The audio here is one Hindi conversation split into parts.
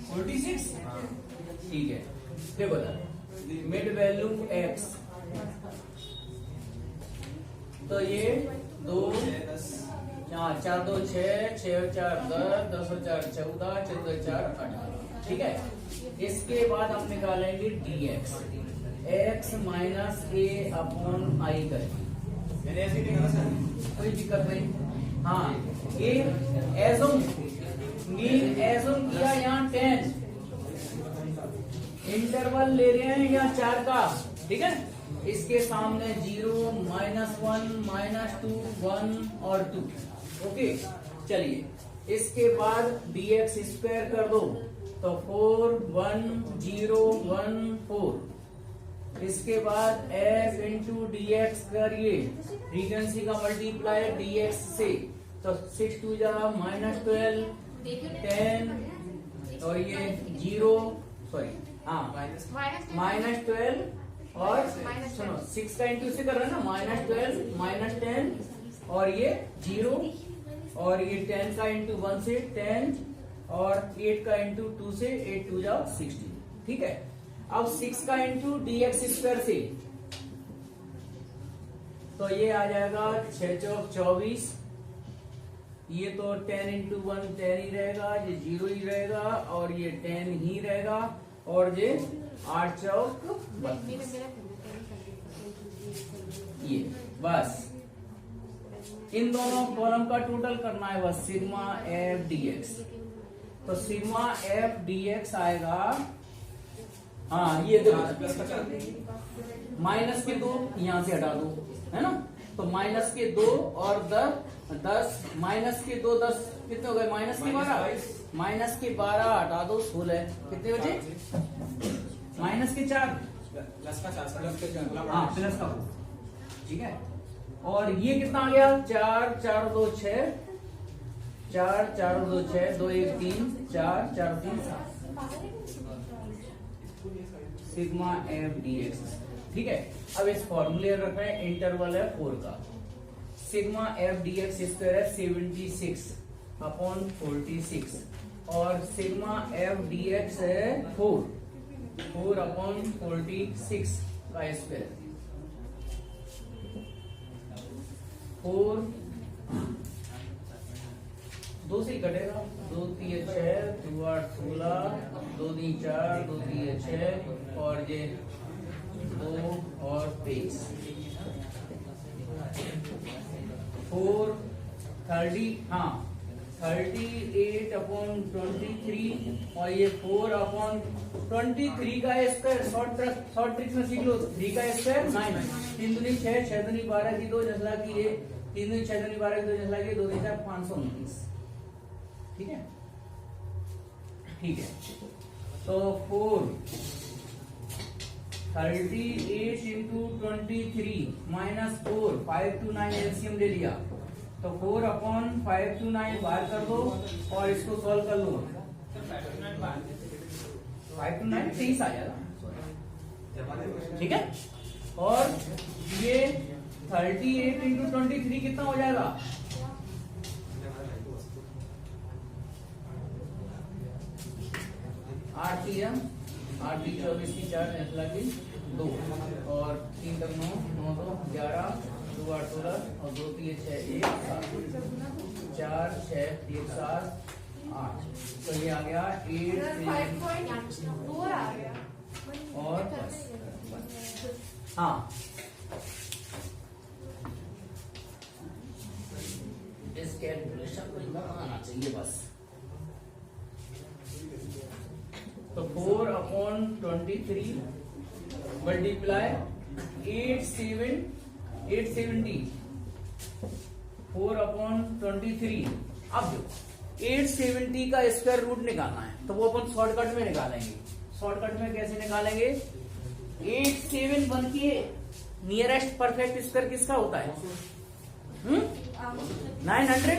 46। ठीक है, देखो मिड वैल्यू x, तो ये 2 4 2 6 6 4 10 10 4 14 14 4 18। ठीक है, इसके बाद हम निकालेंगे dx, x minus a upon I करेंगे। ऐसे कोई दिक्कत नहीं। हाँ, ये एजम किया यहाँ 10 इंटरवल ले रहे हैं या 4 का। ठीक है, इसके सामने 0 -1 -2 1 और 2। ओके, चलिए इसके बाद dx स्क्वायर कर दो, तो 4 1 0 1 4। इसके बाद f इंटू dx करिए, फ्रीक्वेंसी का मल्टीप्लाई dx से, तो 6 2 जा -12 10 और ये 0 सॉरी हाँ -12 और सुनो 6 का इंटू से कर रहे हैं ना, -12 -10 और ये 0 और ये 10 का इंटू 1 से 10 और 8 का इंटू 2 से 8 2 जा 16। ठीक है, अब 6 का इंटू dx स्क्वायर से, तो ये आ जाएगा 6 चौक 24। ये तो 10 इंटू 1 10 ही रहेगा, ये 0 ही रहेगा और ये 10 ही रहेगा और ये 8 चौक 32। ये बस इन दोनों कॉलम का टोटल करना है बस, सिग्मा एफ dx। तो सिग्मा एफ dx आएगा, हाँ ये देखो माइनस के 2 यहां से हटा दो, है ना, तो माइनस के 2 और 10 माइनस के 2 10 कितने हो गए, -12 माइनस के 12 हटा दो 16 कितने बचे, माइनस के 4 प्लस का 4 हाँ प्लस का। ठीक है, और ये कितना आ गया 4 4 2 6 4 4 2 6 2 1 3 4 4 3 7 सिग्मा एफ dx। ठीक है, अब इस फॉर्मूले रख रहे हैं, इंटरवल है 4 का, सिग्मा एफ dx स्क्वायर है 76 अपॉन 46 और सिग्मा एफ dx है 4 अपॉन 46 का स्क्वायर, 4 2 से कटेगा, 2 3 6 2 8 16 2 3 4 2 3 6 और ये 2 और 23 4 30 हाँ 38 अपॉन 23 और ये 4 अपॉन 23 का स्क्वायर, शॉर्ट ट्रिक में सीख लो, 3 का स्क्वायर 9 3 दूनी 6 6 दूनी 12 की 2 जसला की ये 3 दूनी 6 दूनी 12 की 2 जसला की 2 3 4 529। ठीक है, ठीक है, तो 4 38 इंटू 23 -4 5 to 9 एलसीएम ले लिया, तो 4 अपॉन 5 to 9 बाहर कर दो और इसको सॉल्व कर लो, 5 to 9 23 आ जाएगा। ठीक है, और ये 38 इंटू 23 कितना हो जाएगा, 8 3 24 की 4 नेसला की 2 और 3 तक 9 9 2 11 2 8 16 और 2 3 6 1 7 4 6 1 7 8, तो ये आ गया 8 और हाँ इस कैलकुलेशन को आना चाहिए बस। तो 4 अपॉन 23 मल्टीप्लाई 870 4 अपॉन 23। अब जो 870 का स्क्वायर रूट निकालना है तो वो अपन शॉर्टकट में निकालेंगे। शॉर्टकट में कैसे निकालेंगे, 871 की नियरेस्ट परफेक्ट स्क्वायर किसका होता है, 900।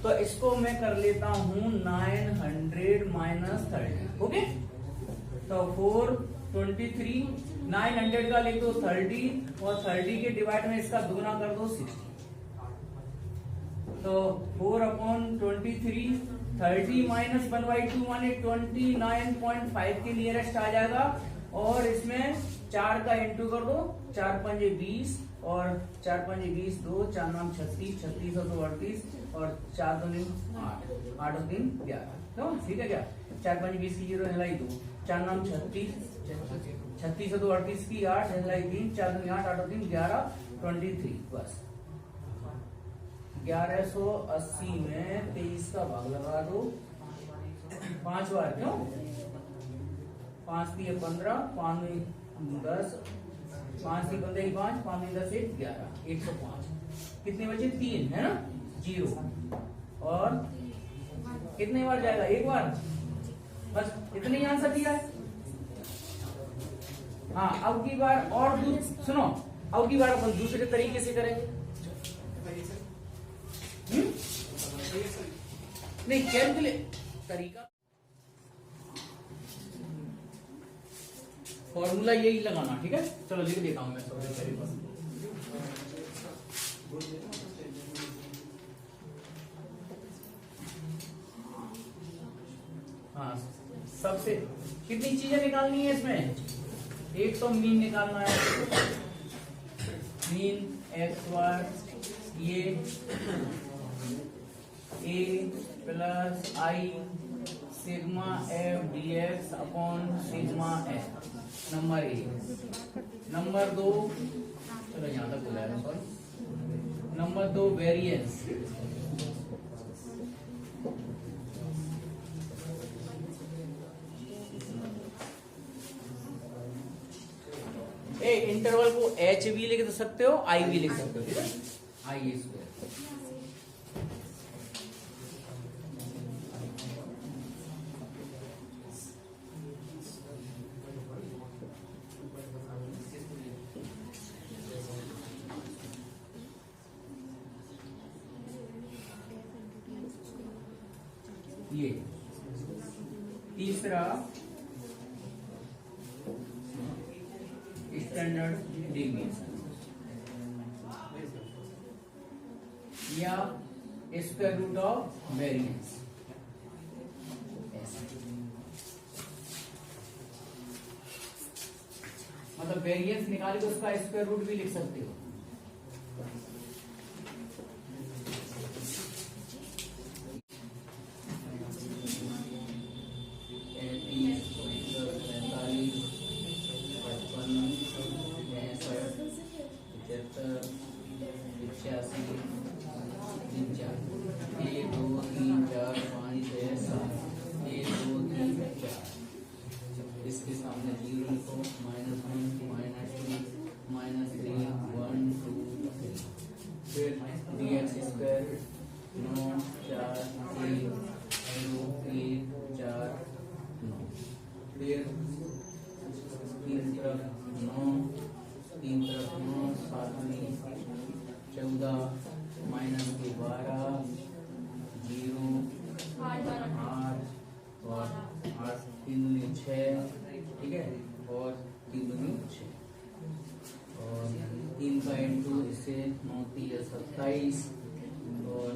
तो इसको मैं कर लेता हूं 900 माइनस 30। ओके, तो 423 900 का लिख दो 30 और 30 के डिवाइड में इसका दुगना कर दो 60। तो 4 अपॉन 23 30 माइनस 1/2 माने 29.5 के नियरेस्ट आ जाएगा। और इसमें 4 का इंटू कर दो, 4 पंजे 20 और 4 पंजे 20, 2 4 9 36, 36 और 2 38 और 4 2 8, 8 और 3 11। तो ठीक है क्या? 4 5 20 की 0 हिलाई 2, 4 9 36, 36 और 2 38 की 8 हिलाई 3, 4 2 8, 8 और 3 11, 23। बस 1180 में 23 का भाग लगा दो 5 बार। क्यों? 5 3 15, 5 10, 5 3 15 5, 5 10 1 11, 105। कितने बचे? 3 है ना, 0। और कितने बार जाएगा? एक बार। बस इतने ही आंसर दिया है। हाँ, अब की बार और सुनो, अब की बार अपन दूसरे तरीके से करेंगे। नहीं, कैलकुलेट तरीका, फॉर्मूला यही लगाना। ठीक है, चलो लिख देता हूं मैं सबसे पहले बस। हाँ, सबसे कितनी चीजें निकालनी है इसमें? एक तो मीन निकालना है, मीन x ये a plus I sigma f d x upon sigma F, number 1। Number 2, चलो यहां तक बोला है, सॉरी। नंबर 2 वेरिएंस, इंटरवल को h भी लिख सकते हो, i भी लिख सकते हो। ठीक है, आई स्क्वायर। ये तीसरा स्टैंडर्ड डेविएशन या स्क्वायर रूट ऑफ वेरिएंस। मतलब वेरिएंस निकाले तो उसका स्क्वायर रूट भी लिख सकते हो। इसके सामने 0 लिखो, -1 -2 -3 1 2 3। फिर dx स्क्वायर 9 4 1 0 1 4 9। फिर 3 तरफ 9, 3 तरफ 9, 7 में 14 -12 0 8 और 8 3 में 6। ठीक है, और 3 में 6 और 3 का इंटू इससे 9 3 27 और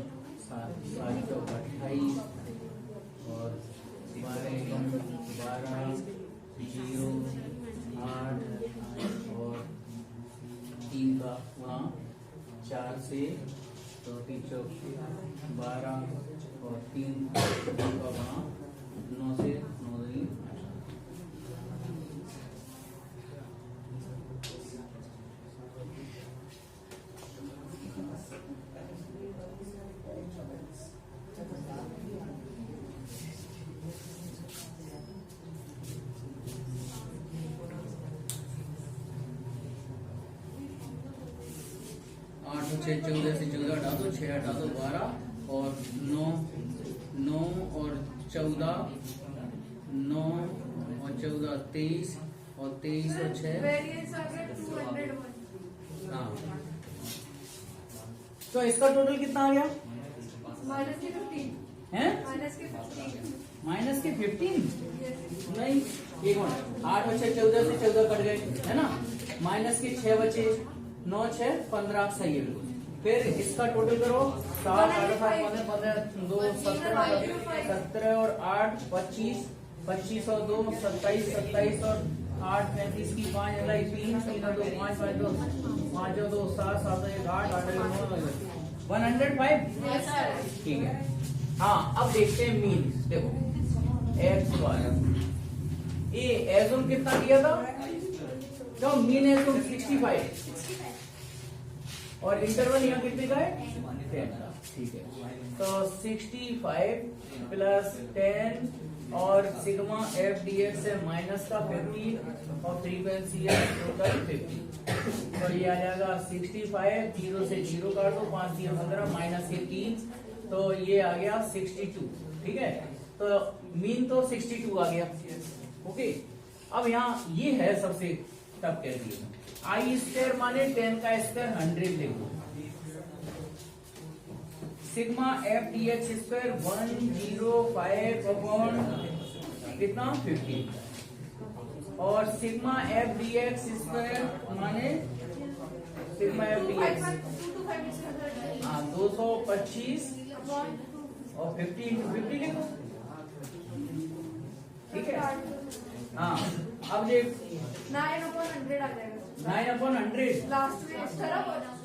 7 7 28 और 12 12 0 8 और 3 का वहाँ 4 से 3 चौक 12 और 3 का वहाँ 9 से 9 नहीं 8 6 14 से 14 हटा दो, 6 हटा दो 12 और 9 9 और 14 9 और 14 23 और 23 और 6 हाँ। तो इसका टोटल कितना आ गया? माइनस के 15 नहीं, एक मिनट। 8 और 6 14 से 14 कट गए है ना, माइनस के 6 बचे, 9 6 15 सही है बिल्कुल। फिर इसका टोटल करो, 7 8 7 15 2 17 और 8 25 25 और 2 27 27 और 8 35 की 5 3 3 और 2 5 5 2 5 और 2 7 7 1 8 8 9 105। ठीक है। हाँ अब देखते हैं मीन। देखो एक्स बार ए एजूम कितना दिया था, तो मीन एजूम 65 और इंटरवल यहाँ कितने का है 10। ठीक है, तो 65 प्लस 10 और सिग्मा एफ डी एक्स है माइनस का 15 और फ्रीक्वेंसी है टोटल 50। तो ये आ जाएगा 65, 0 से 0 काट दो, 5 0 15 माइनस के 3, तो ये आ गया 62। ठीक है, तो मीन तो 62 आ गया। ओके, अब यहाँ ये है सबसे टफ कैलकुलेशन। आई स्क्वायर माने 10 का स्क्वायर 100 लिख दो, sigma f d x square 105 upon कितना 50 और sigma f d x square माने सिग्मा एफ डी एक्स 225 और 50 इंटू 50 लिखो। ठीक है, हाँ अब देख 9/100 आ जाएगा। 9/100 लास्ट में इस तरह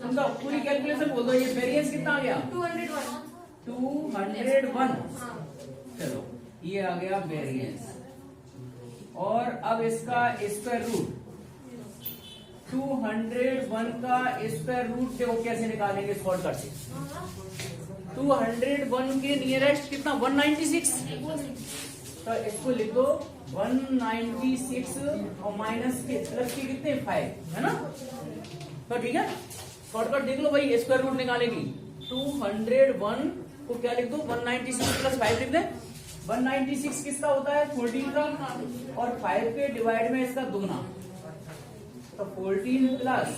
उनका पूरी कैलकुलेशन बोल दो। ये वेरिएंस कितना आ गया 201। 201। हाँ। चलो ये आ गया वेरिएंस, और अब इसका स्क्वायर रूट 201 का स्क्वायर रूट देखो कैसे निकालेंगे शॉर्टकट से। 201 के नियरेस्ट कितना 196, तो इसको लिख दो 196 और माइनस के प्लस के कितने 5 है ना। तो ठीक है, शॉर्टकट देख लो भाई, स्क्वायर रूट निकालेगी 201 को क्या लिख दो 196 प्लस 5 लिख दे। 196 किसका होता है 14 का, और 5 के डिवाइड में इसका दुगना, तो 14 प्लस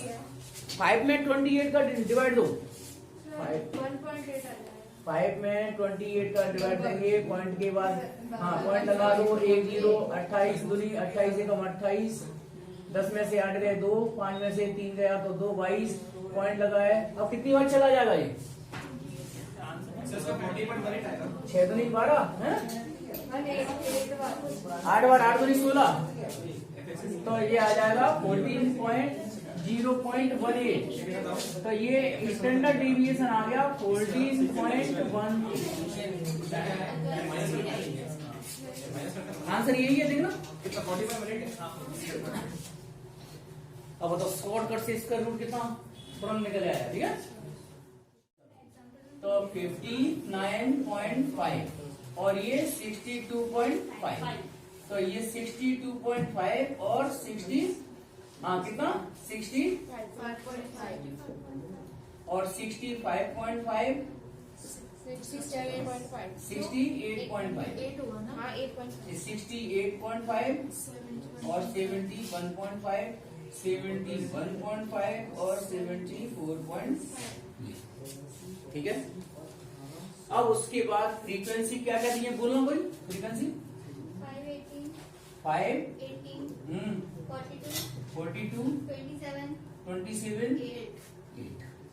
5 में 28 का डिवाइड दो, 5 में 28 का डिवाइड देंगे, पॉइंट के बाद हाँ पॉइंट लगा दो, 1 0 28 दूनी 28 एकम 28, 10 में से 8 गए 2, 5 में से 3 गया तो 2 22 पॉइंट लगाए। अब कितनी बार चला जाएगा ये 6 दूनी 12 है, 8 बार 8 दूनी 16, तो ये आ जाएगा 14.0.18। तो ये स्टैंडर्ड डेविएशन आ गया 14.1। आंसर यही है, देखना अब बताओ शॉर्टकट से इसका रूट कितना तुरंत निकल आया। ठीक है, तो 59.5 और ये 62.5, तो ये 62.5 और 60 कितना 60 और 65.5 68.5 68.5 और 71.5 71.5 और 74.3। ठीक है, अब उसके बाद फ्रीक्वेंसी क्या क्या दी है बोलो भाई। फ्रीक्वेंसी 5 42 27 8।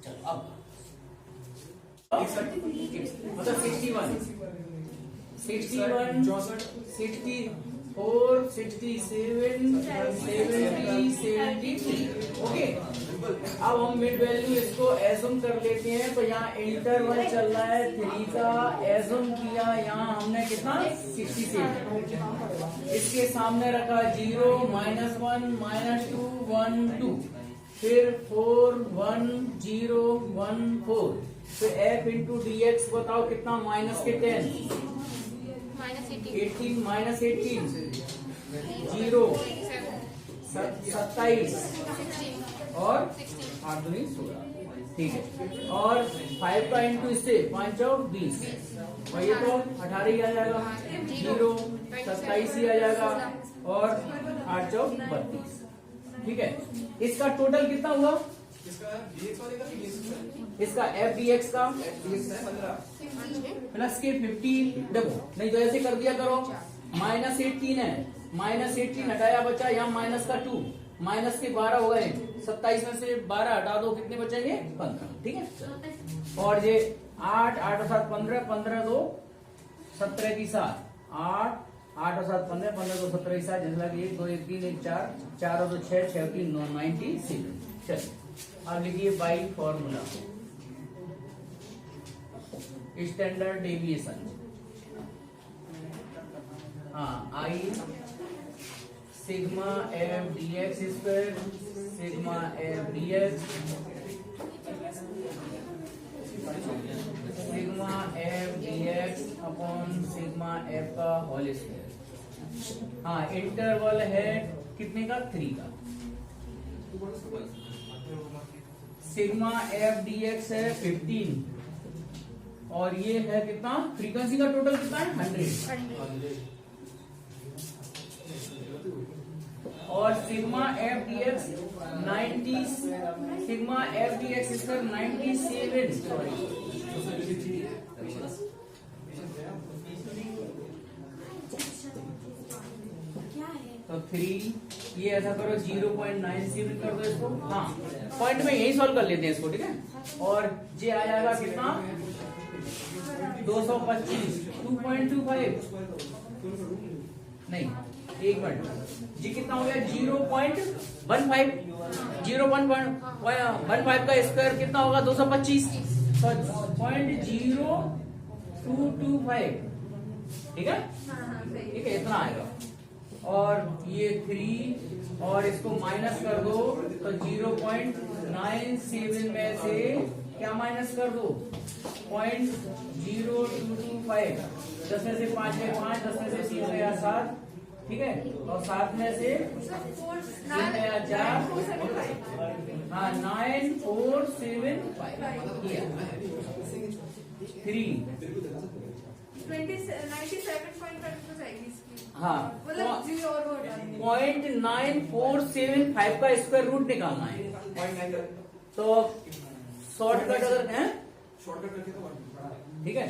चलो अब मतलब 61 64 67 70 73। ओके, अब हम मिड वैल्यू इसको एज्यूम कर लेते हैं। तो यहाँ इंटरवल चल रहा है 3 का, एज्यूम किया यहाँ हमने कितना 67, इसके सामने रखा 0 -1 -2 1 2, फिर 4 1 0 1 4, फिर f इंटू डी एक्स बताओ कितना माइनस के 10 18 माइनस 18 0 27 और 8 दूनी 16। ठीक है, और 5 का इंटू इससे 5 चौक 20, और ये तो 18 ही आ जाएगा, 0 27 ही आ जाएगा और 8 चौक 32। ठीक है, इसका टोटल कितना हुआ, इसका एफ डी एक्स का प्लस के 15 देखो, नहीं तो ऐसे कर दिया करो, -18 है -18 हटाया बचा यहाँ माइनस का 2, माइनस के 12 हो गए, 27 में से 12 हटा दो, कितने बचेंगे? 15। ठीक है, और ये 8 8 और 7 15, 15 2 17 की 7, 8 8 और 7 15, 15 2 17 की 7, जैसा कि 1 2 1 3 1 4, 4 और 2 6, 6 और 3 9, 97। चलिए अब लिखिए बाई फॉर्मूला स्टैंडर्ड डेविएशन। हाँ, I sigma f d x square, sigma f d x, sigma f d x upon sigma f का होल स्क्वायर। हाँ, इंटरवल है कितने का? 3 का। सिग्मा एफ डी एक्स है 15 और ये है कितना? फ्रीक्वेंसी का टोटल कितना है? 100। और sigma f d x 90, sigma f d x square 97, तो 3, ये ऐसा करो 0.97 कर दो इसको। हाँ, पॉइंट में यही सॉल्व कर लेते हैं इसको, ठीक है। और ये आ जाएगा कितना? 225, 2.25 नहीं, एक मिनट, जी कितना हो गया? 0.15, 0.15 का स्क्वायर कितना होगा? 225, तो 0.0225, ठीक है, ठीक है, इतना आएगा। और ये 3 और इसको माइनस कर दो, तो 0.97 में से क्या माइनस कर दो? 0.0225, 10 में से 5 है 5, 10 में से 3 गया 7, ठीक है, और 7 में से 3 गया 4, हाँ 9475 3 हाँ, मतलब 0 और 0.9475 का स्क्वायर रूट निकालना है। तो शॉर्टकट अगर है, ठीक है,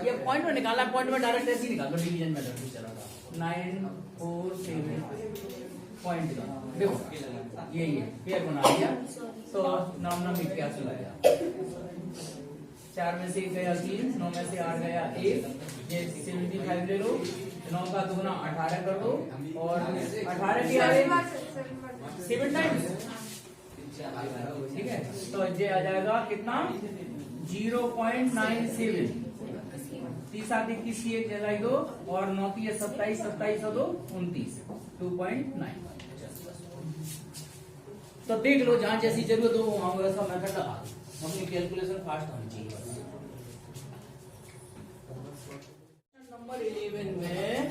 ये पॉइंट में निकालना है, पॉइंट में डायरेक्ट ऐसे ही निकाल दो, डिवीजन मेथड भी चला था। 947 पॉइंट का देखो, ये पेयर बना दिया, तो नाम 81 आ गया। 4 में से 1 गया 3, 9 में से 8 गया 1, ये 75 ले लो, 9 का दुगना 18 कर दो, और 18 की आगे 7 टाइम्स, ठीक है, तो ये आ जाएगा कितना? 0.97, 30 7 21 की 1 जलाई 2, और 9 की 27, 27 और 2 29, 2.9। तो देख लो, जहां जैसी जरूरत हो वहां वैसा मेथड लगा दो, अपनी कैलकुलेशन फास्ट होनी चाहिए। नंबर 11 में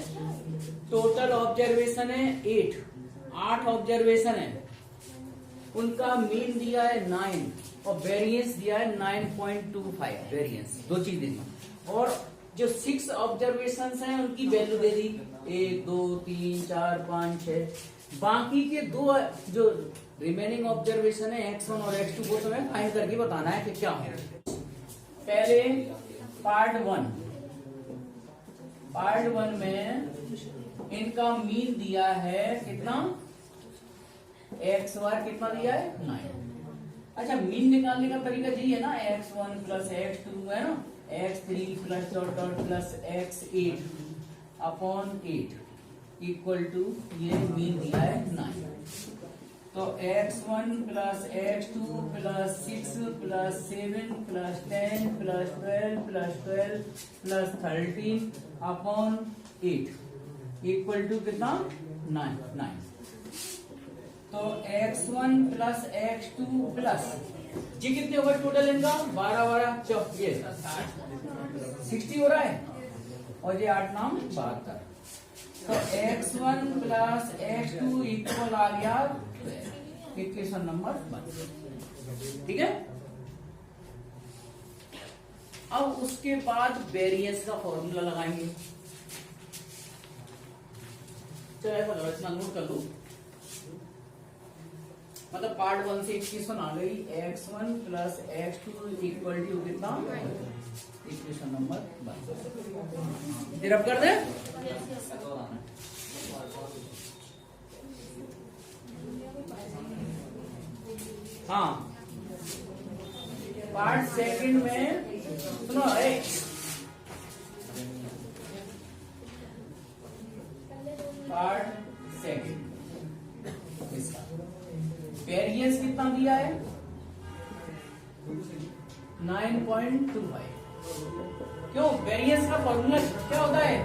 टोटल ऑब्जर्वेशन है 8 ऑब्जर्वेशन है, उनका मीन दिया है 9 और वेरिएंस दिया है 9.25, वेरिएंस दो चीज दी, और जो 6 ऑब्जर्वेशन हैं उनकी वैल्यू दे दी 1 2 3 4 5 6, बाकी के 2 जो रिमेनिंग ऑब्जर्वेशन है x1 और x2 को तुम्हें फाइंड करके बताना है कि क्या हो। पहले पार्ट 1 में इनका मीन दिया है कितना? x बार कितना दिया है? 9। अच्छा, मीन निकालने का तरीका यही है ना, x1 प्लस x2 है ना, x3 plus plus x8 upon 8 equal to, ये मीन दिया है 9, तो x1 plus x2 plus 6 plus 7 plus 10 plus 12 plus 12 plus 13 upon 8 equal to कितना? 9। तो x1 प्लस x2 प्लस जी कितने होगा टोटल इनका? 12 ये 60 हो रहा है, और ये 8 9 72, तो x1 प्लस x2 इक्वल आ गया इक्वेशन नंबर 1, ठीक है। अब उसके बाद वेरिएंस का फॉर्मूला लगाएंगे, चलो ऐसा करो, इतना नोट कर लो, मतलब पार्ट 1 से इक्वेशन आ गई x1 plus x2 equal to कितना? Equation number 1। फिर अब कर दे, हाँ, पार्ट सेकंड में सुनो, एक्स पार्ट सेकंड इसका वेरिएंस कितना दिया है 9.25। क्यों? वेरिएंस का फॉर्मूला क्या होता है?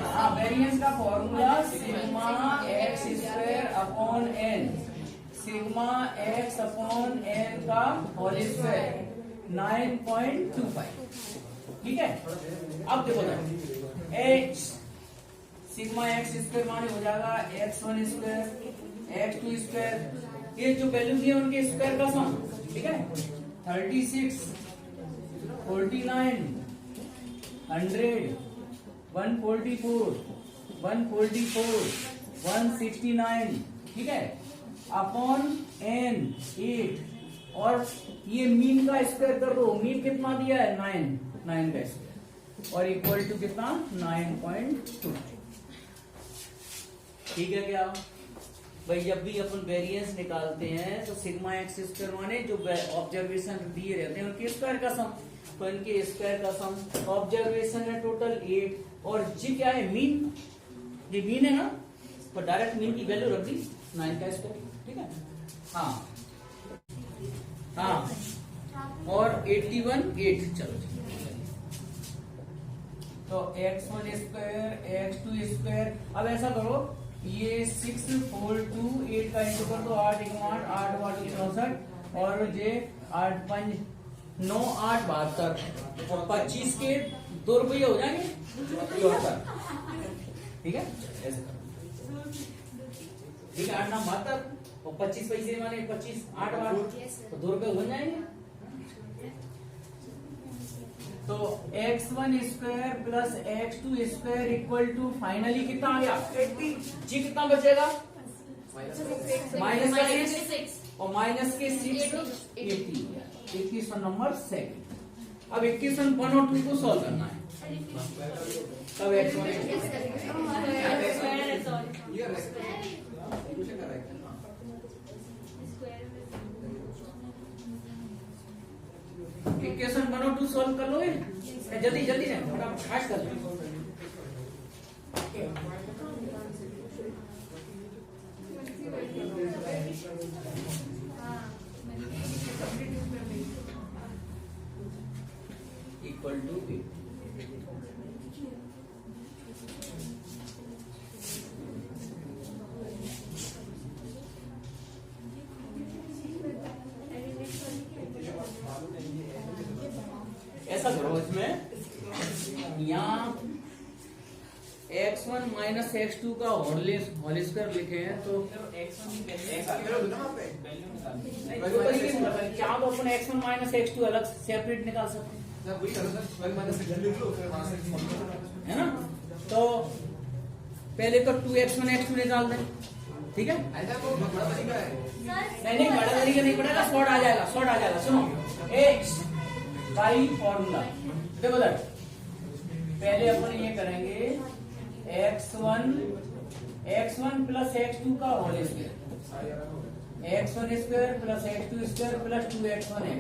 हाँ, वेरिएंस का formula sigma X square upon N, sigma X upon N का होल स्क्वायर 9.25। ठीक है, अब देखो ना, एक्स सिग्मा एक्स स्क्वायर माने हो जाएगा x1 स्क्वायर x2 स्क्वायर, ये जो वैल्यू दिए उनके स्क्वायर का सम। ठीक है, 36 49 100 144 144 169। ठीक है, अपॉन n 8, और ये मीन का स्क्वायर कर दो। मीन कितना दिया है 9 का स्क्वायर, और इक्वल टू कितना 9.2। ठीक है क्या भाई? जब भी अपन वेरिएंस निकालते हैं तो सिग्मा एक्स स्क्वायर माने जो ऑब्जर्वेशन दिए रहते हैं उनके स्क्वायर का सम, तो इनके स्क्वायर का सम। ऑब्जर्वेशन है टोटल 8, और जी क्या है मीन, ये मीन है ना, तो डायरेक्ट मीन की वैल्यू रख दी 9 का स्क्वायर। ठीक है, हाँ हाँ, और 81 8। चलो तो x1 स्क्वायर x2 स्क्वायर। अब ऐसा करो, ये 6 4 2 8 का इंटू कर दो, 8 1 8 8 8 64, और ये 8 5 9 8 72, और 25 के 2 रुपये हो जाएंगे 74। ठीक है, ऐसे करो। ठीक है, 8 9 72 और 25 पैसे माने 25 8 8, तो 2 रुपये हो जाएंगे। तो x1 square plus x2 square equal to finally कितना आ गया 80। जी कितना बचेगा माइनस का 6 और माइनस के 6 80। 21 नंबर सेकंड। अब 21 1 और 2 को सॉल्व करना है। तब x1 इक्वेशन 1 और 2 सॉल्व कर लोगे? जल्दी जल्दी ना, फटाफट फास्ट कर लो। इक्वल टू ऐसा करो, इसमें यहाँ x1 माइनस x2 का होल स्क्वायर लिखे हैं, तो क्या तो अपन x1 माइनस x2 अलग सेपरेट निकाल सकते है ना। तो पहले तो 2x1 x2 निकाल दें। ठीक है, नहीं बड़ा तरीका नहीं पड़ेगा, शॉर्ट आ जाएगा। सुनो, x y फॉर्मूला देखो सर, पहले अपन ये करेंगे x1 प्लस x2 का whole square, x1 square plus x2 square plus 2x1 x।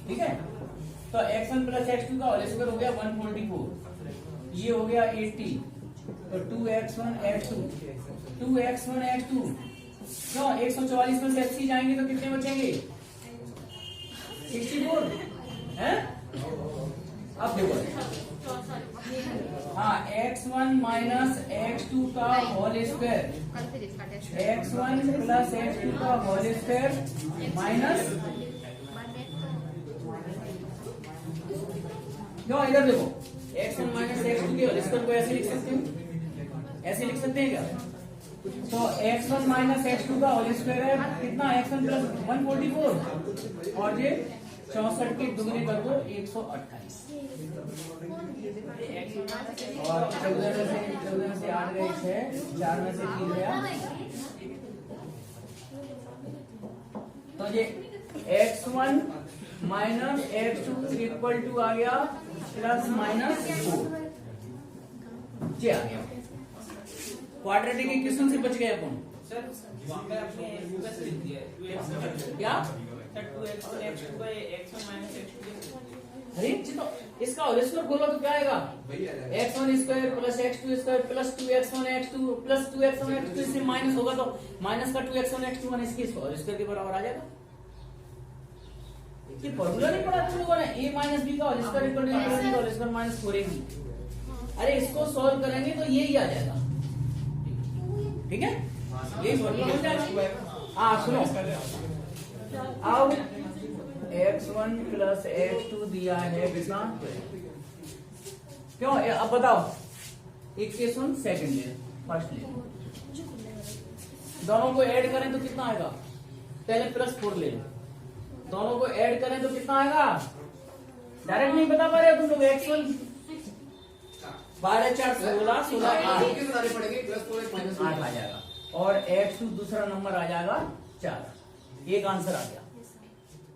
ठीक है, तो x1 प्लस x2 का होल स्क्वायर हो गया 144, ये हो गया 80, तो 2x1 x2 क्यों 144 में से 80 जाएंगे तो कितने बचेंगे 64 है। अब देखो, हाँ, x1 माइनस x2 का whole square, x1 plus x2 का होल स्क्वायर माइनस, क्यों इधर देखो, x1 माइनस x2 के होल स्क्वायर को ऐसे लिख सकते हैं क्या? तो x1 माइनस x2 का होल स्क्वायर है कितना, x1 प्लस 144, और ये 64 के दुगने कर दो 128, और 14 से 8 गए 6, 4 में से 3 गया, तो ये x1 minus x2 equal to आ गया प्लस माइनस 4, ये आ गया। क्वाड्रेटिक इक्वेशन से बच गए अपन। सर वहाँ पे आपने प्लस लिख दिया है 2x क्या? Sir 2x x2 by x1 minus x2। अरे तो इसका होल स्क्वायर खोलो तो क्या आएगा? x1 square plus x2 square plus 2x1 x2 plus 2x1 x2, इससे माइनस होगा तो माइनस का 2x1 x2 इसकी होल स्क्वायर के बराबर आ जाएगा। ये फॉर्मूला नहीं पढ़ा तुम लोगों ने? a माइनस बी का whole square equal to a का होल स्क्वायर माइनस 4ab। अरे इसको सॉल्व करेंगे तो यही आ जाएगा, ठीक है? यही फॉर्मूला हो जाएगा। हाँ सुनो, अब x1 प्लस x2 दिया है कितना? क्यों? अब बताओ, इक्वेशन सेकंड ले, फर्स्ट ले, दोनों को ऐड करें तो कितना आएगा? पहले प्लस 4 ले लो, दोनों को ऐड करें तो कितना आएगा? डायरेक्ट नहीं बता पा रहे तुम लोग। x1 12 4 16 16 8 आ जाएगा और x2 दूसरा नंबर आ जाएगा 4। एक आंसर आ गया,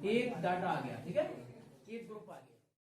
एक डाटा आ गया, ठीक है? एक ग्रुप आ गया।